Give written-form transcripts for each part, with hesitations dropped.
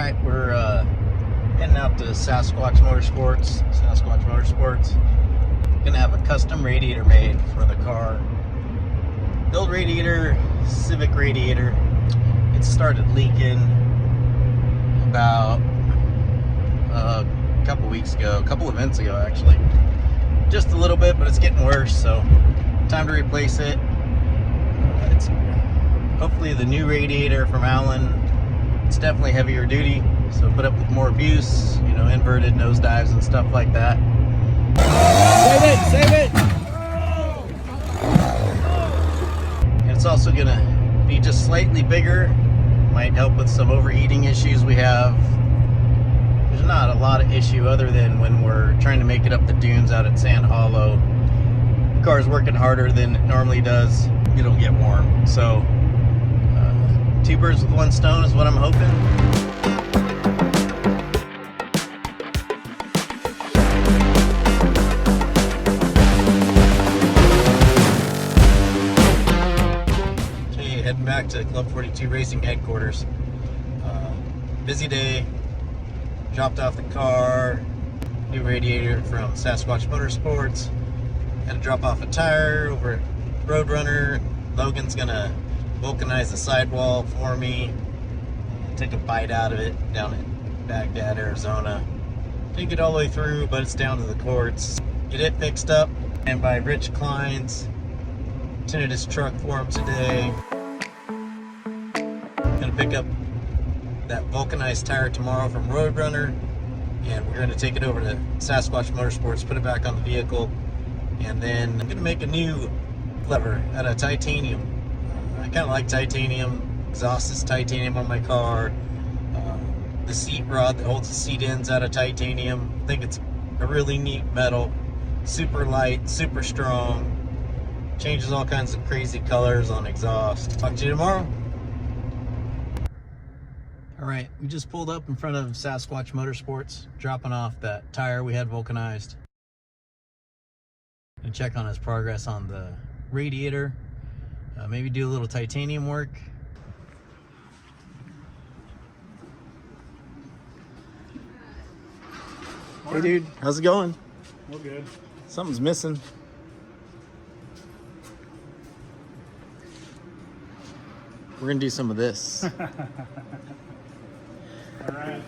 Alright, we're heading out to Sasquatch Motorsports. Gonna have a custom radiator made for the car. Build radiator, Civic radiator. It started leaking about a couple events ago actually. Just a little bit, but it's getting worse, so time to replace it. It's hopefully the new radiator from Allen. It's definitely heavier duty, so put up with more abuse, you know, inverted nosedives and stuff like that. Save it! And it's also gonna be just slightly bigger. Might help with some overheating issues we have. There's not a lot of issue other than when we're trying to make it up the dunes out at Sand Hollow. The car's working harder than it normally does. It'll get warm. So two birds with one stone is what I'm hoping. Okay, heading back to Club 42 Racing headquarters. Busy day. Dropped off the car. New radiator from Sasquatch Motorsports. Had to drop off a tire over at Roadrunner. Logan's gonna vulcanize the sidewall for me. Take a bite out of it down in Baghdad, Arizona. Didn't get all the way through, but it's down to the courts. Get it fixed up. And by Rich Klein's. Tinted his truck for him today. Gonna pick up that vulcanized tire tomorrow from Roadrunner. And we're gonna take it over to Sasquatch Motorsports, put it back on the vehicle. And then I'm gonna make a new lever out of titanium. I kind of like titanium. Exhaust is titanium on my car. The seat rod that holds the seat ends out of titanium. I think it's a really neat metal. Super light, super strong. Changes all kinds of crazy colors on exhaust. Talk to you tomorrow. Alright, we just pulled up in front of Sasquatch Motorsports, dropping off that tire we had vulcanized. And check on his progress on the radiator. Maybe do a little titanium work. Hey dude, how's it going? All good. Something's missing. We're gonna do some of this. All right.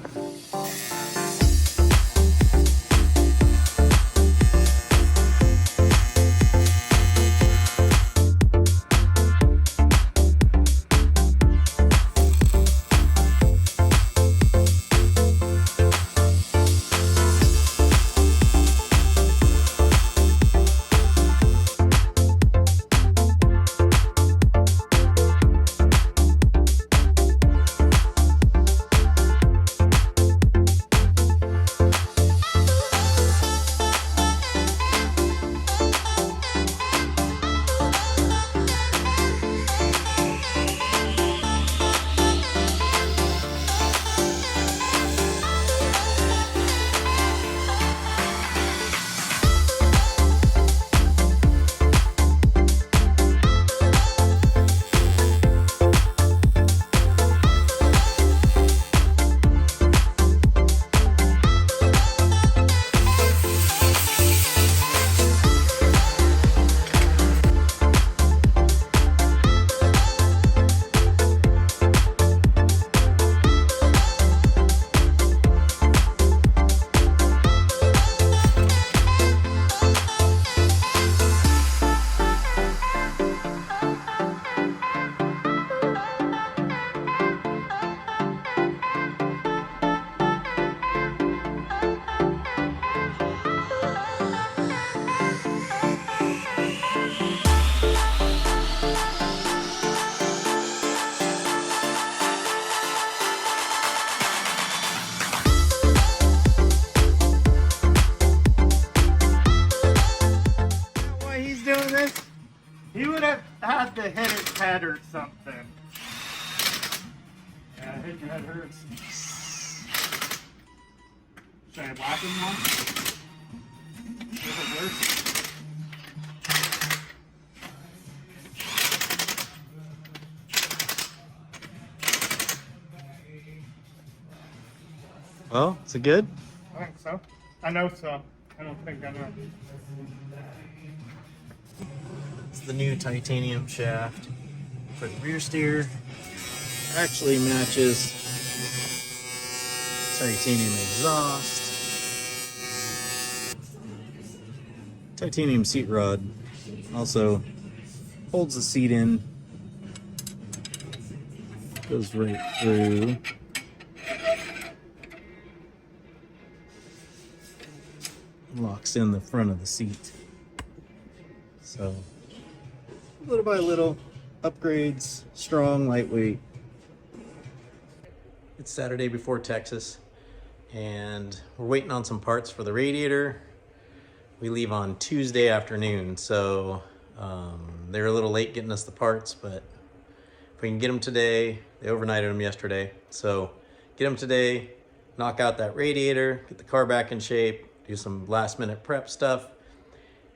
He would have had to hit his head or something. Yeah, hitting your head hurts. Should I whack him one? Is it worse? Well, is it good? I think so. I know so. I don't think I know. It's the new titanium shaft for the rear steer. Actually matches titanium exhaust. Titanium seat rod also holds the seat in. Goes right through. Locks in the front of the seat. So, little by little, upgrades, strong, lightweight. It's Saturday before Texas, and we're waiting on some parts for the radiator. We leave on Tuesday afternoon, so they're a little late getting us the parts, but if we can get them today, they overnighted them yesterday. So get them today, knock out that radiator, get the car back in shape, do some last minute prep stuff,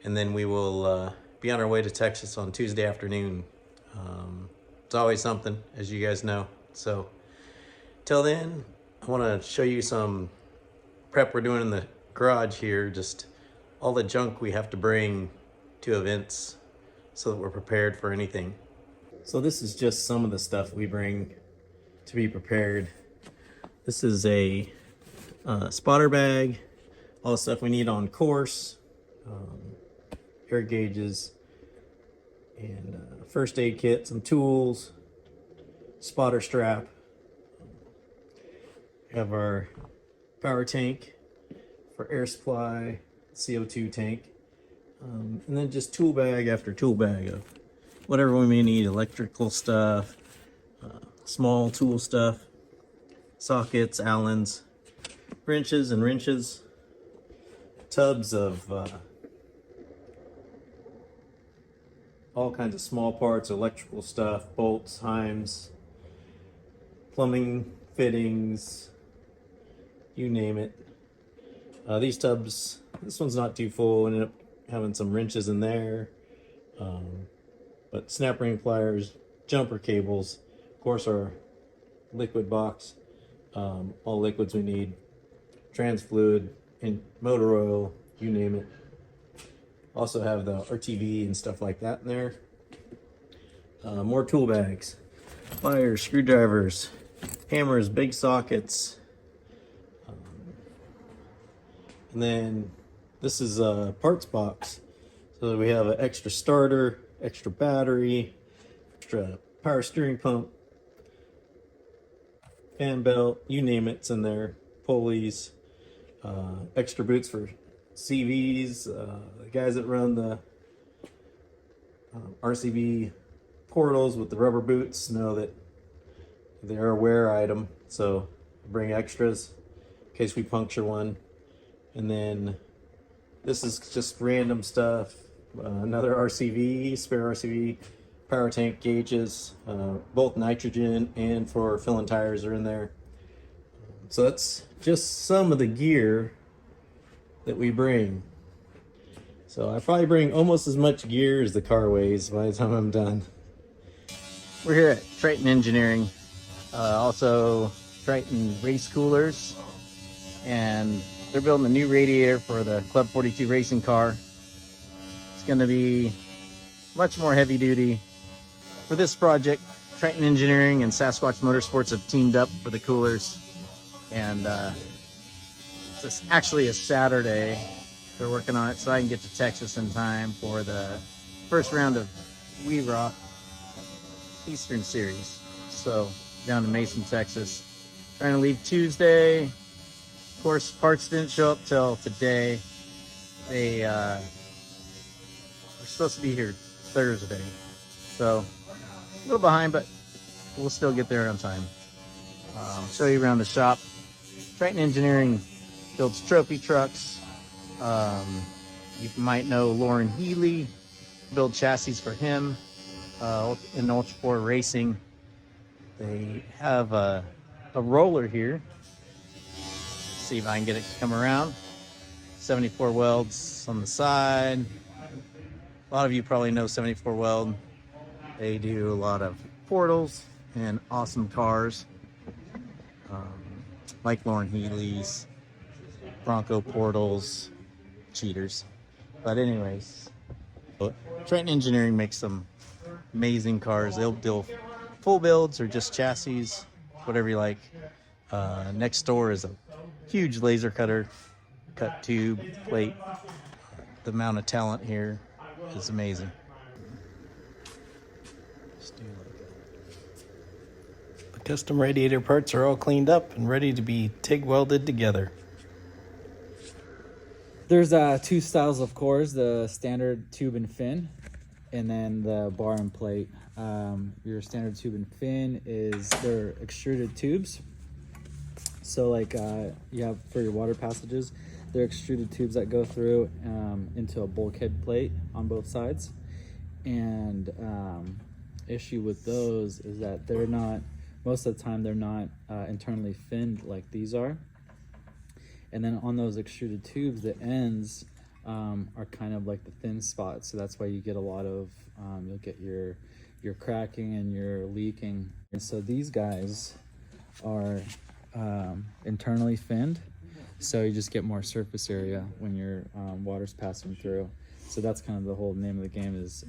and then we will be on our way to Texas on Tuesday afternoon. It's always something, as you guys know. So till then, I want to show you some prep we're doing in the garage here, just all the junk we have to bring to events so that we're prepared for anything. So this is just some of the stuff we bring to be prepared. This is a spotter bag, all the stuff we need on course, air gauges, and first aid kit, some tools, spotter strap. We have our power tank for air supply, CO2 tank, and then just tool bag after tool bag of whatever we may need, electrical stuff, small tool stuff, sockets, Allens, wrenches and wrenches, tubs of all kinds of small parts, electrical stuff, bolts, heims, plumbing fittings, you name it. These tubs, this one's not too full, ended up having some wrenches in there, but snap ring pliers, jumper cables, of course our liquid box, all liquids we need, trans fluid, and motor oil, you name it. Also have the RTV and stuff like that in there. More tool bags, pliers, screwdrivers, hammers, big sockets. And then this is a parts box. So we have an extra starter, extra battery, extra power steering pump, fan belt, you name it's in there, pulleys, extra boots for CVs, the guys that run the RCV portals with the rubber boots know that they're a wear item, so bring extras in case we puncture one. And then this is just random stuff, another RCV, spare RCV, power tank gauges, both nitrogen and for filling tires are in there. So that's just some of the gear that we bring. So I probably bring almost as much gear as the car weighs by the time I'm done. We're here at Triton Engineering, also Triton Race Coolers, and they're building a new radiator for the Club 42 racing car. It's going to be much more heavy duty. For this project, Triton Engineering and Sasquatch Motorsports have teamed up for the coolers, and it's actually a Saturday they're working on it, so I can get to Texas in time for the first round of We Rock Eastern Series. So down in Mason, Texas. Trying to leave Tuesday. Of course, parts didn't show up till today. They were supposed to be here Thursday, so a little behind, but we'll still get there on time. I'll show you around the shop. Triton Engineering builds trophy trucks. You might know Lauren Healy, build chassis for him in Ultra 4 Racing. They have a roller here. See if I can get it to come around. 74 welds on the side. A lot of you probably know 74 Weld. They do a lot of portals and awesome cars. like Lauren Healy's, Bronco Portals, cheaters. But anyways, Trenton Engineering makes some amazing cars. They'll do full builds or just chassis, whatever you like. Next door is a huge laser cutter, cut tube, plate. The amount of talent here is amazing. The custom radiator parts are all cleaned up and ready to be TIG welded together. There's two styles of cores, the standard tube and fin, and then the bar and plate. Your standard tube and fin they're extruded tubes. So like you have for your water passages, they're extruded tubes that go through into a bulkhead plate on both sides. And issue with those is that they're not, most of the time they're not internally finned like these are. And then on those extruded tubes, the ends are kind of like the thin spots. So that's why you get a lot of, you'll get your cracking and your leaking. And so these guys are internally finned. So you just get more surface area when your water's passing through. So that's kind of the whole name of the game is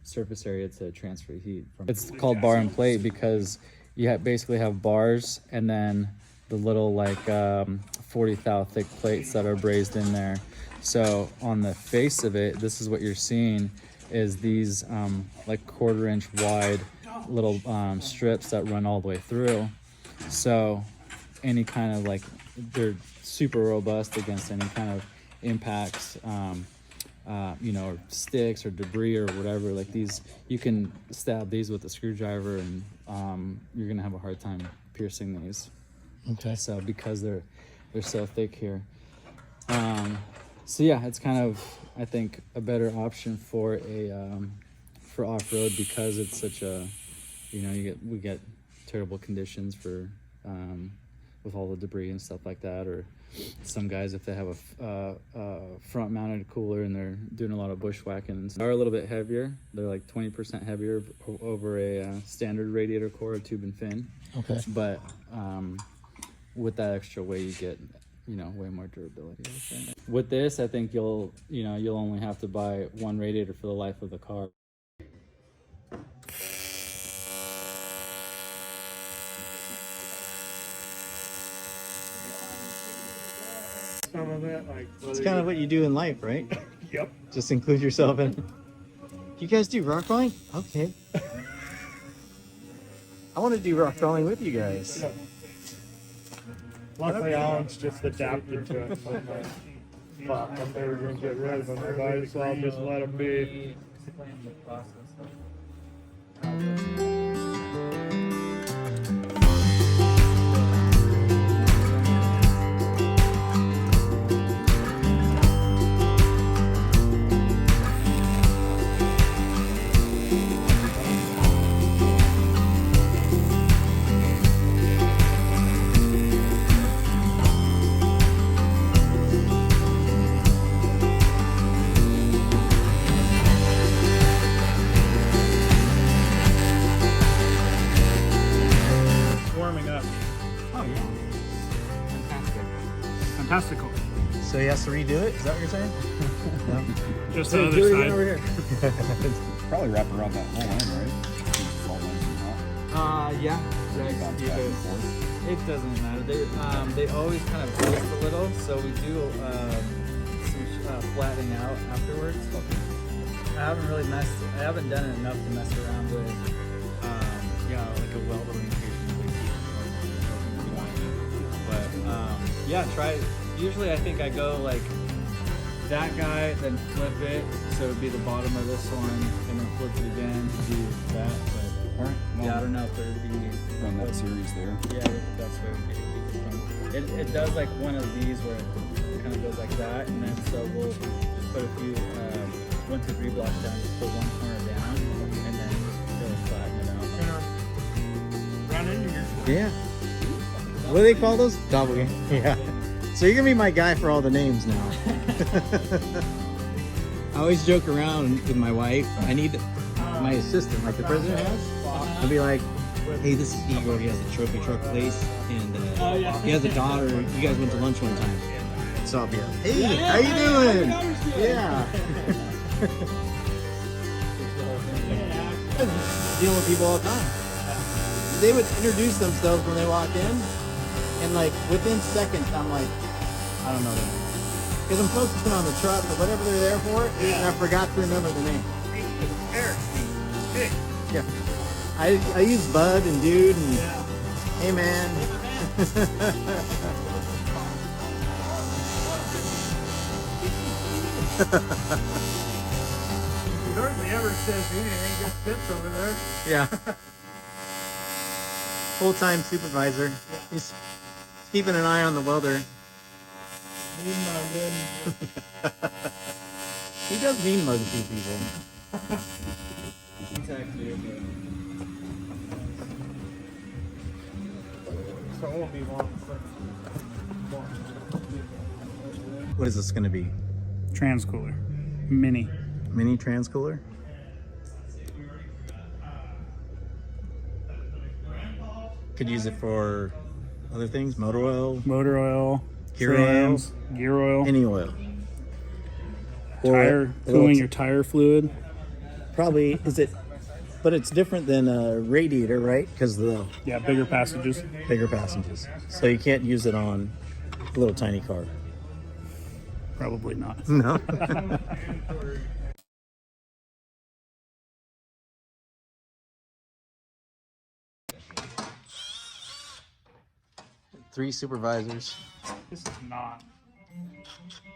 surface area to transfer heat. It's called bar and plate because you basically have bars and then the little like 40 thou thick plates that are brazed in there. So on the face of it, this is what you're seeing is these like 1/4 inch wide little strips that run all the way through. So any kind of like, they're super robust against any kind of impacts, you know, or sticks or debris or whatever. Like these, you can stab these with a screwdriver and you're gonna have a hard time piercing these. Okay. So because they're so thick here. So yeah, it's kind of, I think, a better option for a for off-road because it's such a, you know, we get terrible conditions for with all the debris and stuff like that. Or some guys, if they have a front-mounted cooler and they're doing a lot of bushwhacking, they're a little bit heavier. They're like 20% heavier over a standard radiator core, tube and fin. Okay. But with that extra weight, you get, you know, way more durability. With this, I think you'll only have to buy one radiator for the life of the car. Some of it, like, It's kind of what you do in life, right? Yep. Just include yourself in. You guys do rock crawling? Okay. I want to do rock crawling with you guys. Yeah. Luckily, Alan's just adapted to it. So I'm like, fuck, I'm never gonna get rid of him, guys, so I'll just let him be. Warming up. Oh yeah. Fantastical. So he has to redo it? Is that what you're saying? No. Just the other side. Over here. Probably wrap around that whole end, right? All ends and out. Yeah. Bounce back and forth. It doesn't matter. They always kind of twist a little, so we do some flattening out afterwards. I haven't done it enough to mess around with, like a weld orientation. But yeah, try it. Usually I think I go like that guy, then flip it, so it would be the bottom of this one, and then flip it again to do that. But All right. Well, yeah, I don't know if it would be run that series there. Yeah, the best way would be to keep it. It does like one of these where it kind of goes like that, and then so we'll just put a few 1, 2, 3 blocks down, just put one corner down, and then just really flatten it out. Run into your. Yeah. What do they call those? Doppelganger. Yeah. So you're gonna be my guy for all the names now. I always joke around with my wife. I need my assistant, like the president has. I'll be like, Hey, this is Igor. He has a trophy truck place, and he has a daughter. You guys went to lunch one time. What's up, yeah? Hey, how you doing? Yeah. Dealing with people all the time. They would introduce themselves when they walk in, and like within seconds, I'm like, I don't know their name. Because I'm focusing on the truck or whatever they're there for, and I forgot to remember the name. Eric. Hey. Yeah. I use bud and dude and hey man. Hardly ever says anything, just sits over there. Yeah. Full-time supervisor. He's keeping an eye on the welder. He does mean mug a few people. So it won't be long. What is this going to be? Transcooler. Mini. Mini transcooler? Could use it for other things, motor oil, Motor oil. gear fans, gear oil. any oil. Tire, cooling your tire fluid. Probably, is it, but it's different than a radiator, right? Because the Yeah, bigger passages. bigger passengers. So you can't use it on a little tiny car. Probably not. No. 3 supervisors, This is not.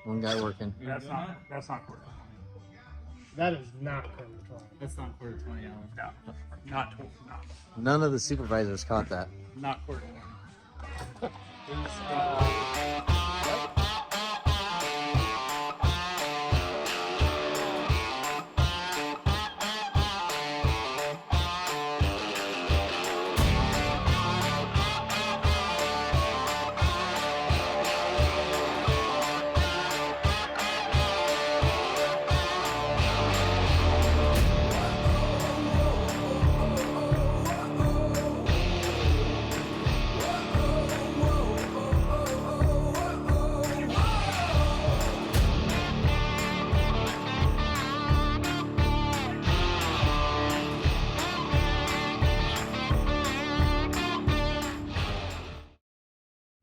1 guy working. That's not quarter. That is not quarter 20. That's not quarter 20 hours. No, not None of the supervisors caught that. not quarter 20.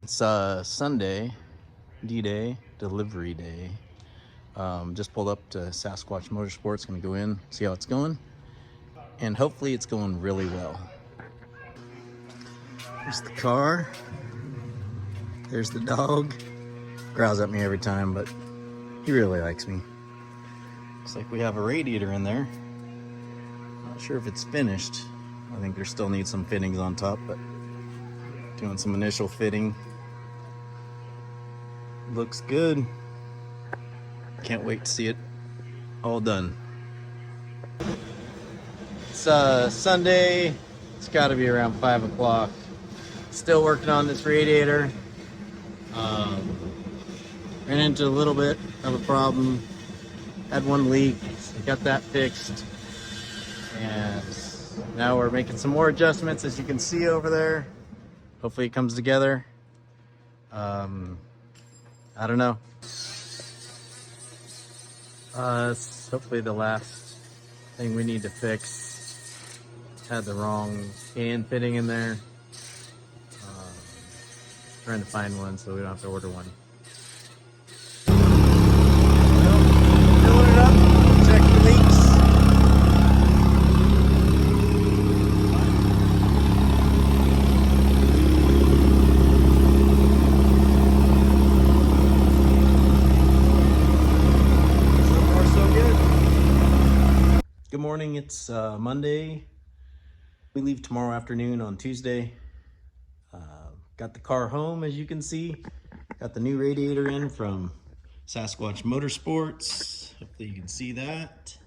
It's Sunday, D-Day, delivery day. Just pulled up to Sasquatch Motorsports, gonna go in, see how it's going. And hopefully it's going really well. There's the car. There's the dog. Growls at me every time, but he really likes me. Looks like we have a radiator in there. Not sure if it's finished. I think there still needs some fittings on top, but doing some initial fitting. Looks good. Can't wait to see it all done. It's Sunday. It's got to be around 5 o'clock. Still working on this radiator. Ran into a little bit of a problem. Had 1 leak. Got that fixed. And now we're making some more adjustments, as you can see over there. Hopefully it comes together. I don't know. It's hopefully the last thing we need to fix. Had the wrong can fitting in there. Trying to find one so we don't have to order one. Filling it up, check the leaks. Good morning, it's Monday. We leave tomorrow afternoon on Tuesday. Got the car home, as you can see. Got the new radiator in from Sasquatch Motorsports. Hopefully you can see that.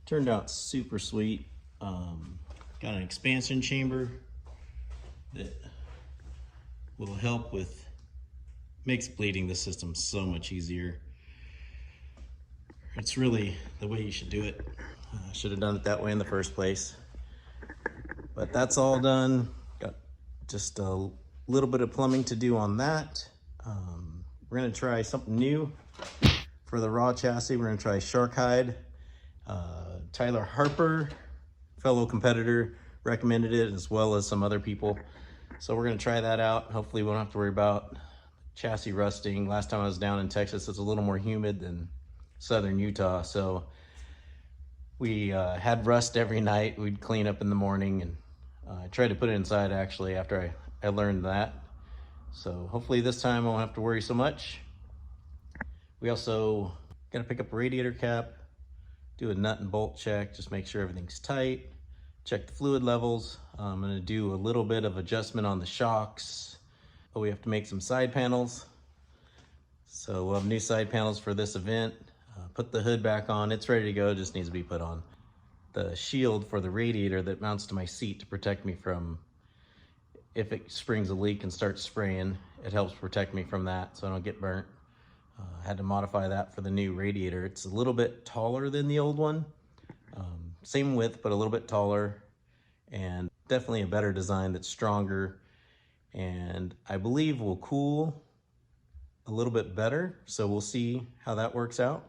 Turned out super sweet. Got an expansion chamber that will help with, makes bleeding the system so much easier. It's really the way you should do it. Should have done it that way in the first place. But that's all done. Got just a little bit of plumbing to do on that. We're gonna try something new for the raw chassis. We're gonna try shark hide. Tyler Harper, fellow competitor, recommended it, as well as some other people. So we're gonna try that out. Hopefully we won't have to worry about chassis rusting. Last time I was down in Texas, it's a little more humid than southern Utah. So we had rust every night. We'd clean up in the morning, and I tried to put it inside actually after I learned that. So hopefully this time I won't have to worry so much. We also gotta pick up a radiator cap, do a nut and bolt check, just make sure everything's tight, check the fluid levels. I'm gonna do a little bit of adjustment on the shocks, but we have to make some side panels. So we'll have new side panels for this event. Put the hood back on, it's ready to go, just needs to be put on. The shield for the radiator that mounts to my seat to protect me from, if it springs a leak and starts spraying, it helps protect me from that so I don't get burnt. I had to modify that for the new radiator. It's a little bit taller than the old one. Same width, but a little bit taller, and definitely a better design that's stronger, and I believe will cool a little bit better. So we'll see how that works out.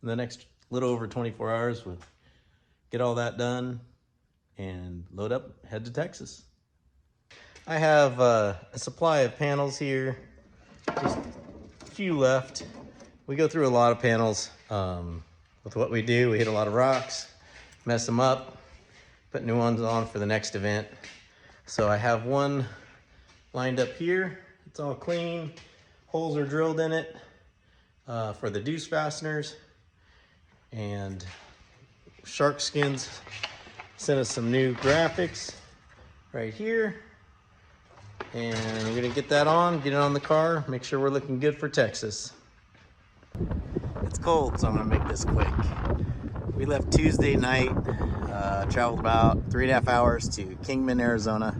In the next little over 24 hours, we'll get all that done and load up, head to Texas. I have a supply of panels here, just a few left. We go through a lot of panels with what we do. We hit a lot of rocks, mess them up, put new ones on for the next event. So I have one lined up here. It's all clean. Holes are drilled in it for the deuce fasteners. And Shark Skins sent us some new graphics right here. And we're gonna get that on, get it on the car, make sure we're looking good for Texas. It's cold, so I'm gonna make this quick. We left Tuesday night, traveled about 3.5 hours to Kingman, Arizona,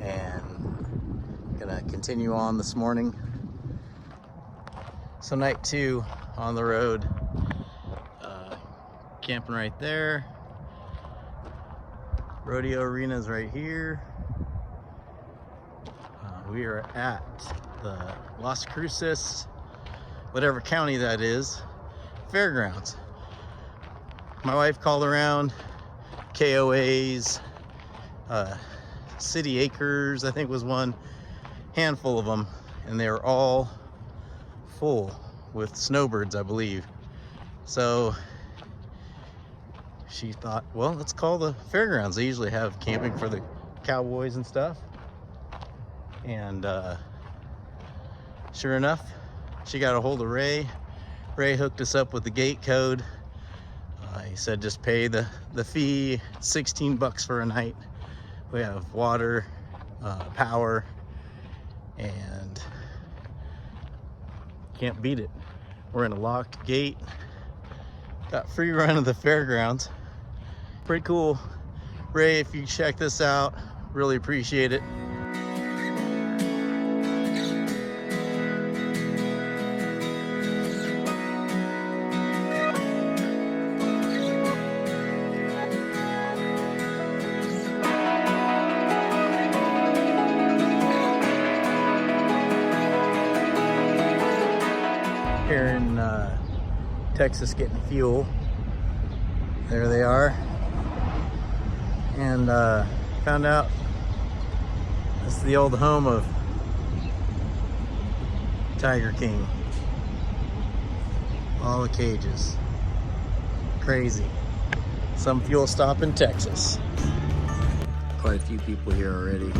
and gonna continue on this morning. So night 2 on the road, camping right there. Rodeo arena's right here. We are at the Las Cruces, whatever county that is, fairgrounds. My wife called around KOAs, City Acres, I think was one, handful of them, and they were all full with snowbirds, I believe. So she thought, well, let's call the fairgrounds. They usually have camping for the cowboys and stuff. And sure enough, she got a hold of Ray. Ray hooked us up with the gate code. He said just pay the fee, $16 for a night. We have water, power, and can't beat it. We're in a locked gate. Got free run of the fairgrounds. Pretty cool. Ray, if you check this out, really appreciate it. Here in Texas getting fuel. There they are. And found out this is the old home of Tiger King. All the cages. Crazy. Some fuel stop in Texas. Quite a few people here already.